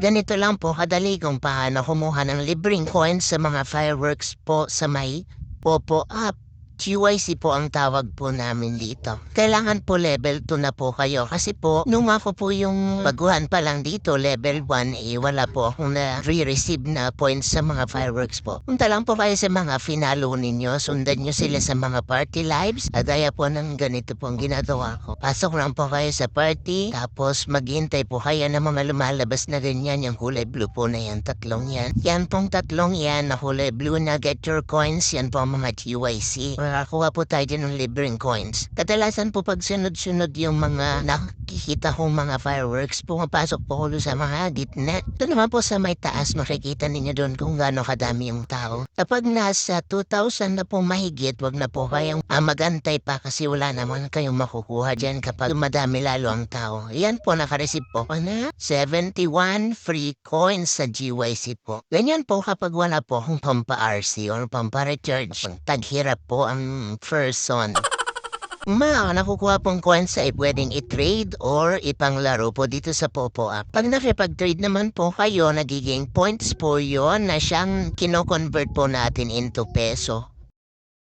Ganito lang po kadali kung paano kumuha ng libreng coins sa mga fireworks po sa may Popo app. GYC po ang tawag po namin dito. Kailangan po level 2 na po kayo kasi po nung ako po yung baguhan pa lang dito level 1 wala po akong na-receive na points sa mga fireworks po. Punta lang po kayo sa mga finalo ninyo, sundan nyo sila sa mga party lives at gaya po ng ganito po ang ginagawa ko. Pasok lang po kayo sa party tapos maghintay po kayo ng mga lumalabas na ganyan yung kulay blue po na yan, tatlong yan. Yan pong tatlong yan na kulay blue na get your coins, yan po ang mga GYC. Makakuha po tayo din ng libreng coins. Kadalasan po pag sunod-sunod yung mga nakikita kong mga fireworks, pumapasok po ko sa mga gitna. Ito naman po sa may taas, makikita ninyo doon kung gaano kadami yung tao. Kapag nasa 2,000 na po mahigit, wag na po kayong magantay pa kasi wala naman kayong makukuha dyan kapag madami lalo ang tao. Yan po, nakareceive po ko na 71 free coins sa GYC po. Ganyan po kapag wala po akong pampa-RC or pampa-recharge. Taghirap po ang person. Nakukuha pong coins ay pwedeng i-trade or ipanglaro po dito sa Popo app. Pag nakipag-trade naman po kayo, nagiging points po yon na siyang kino-convert po natin into peso.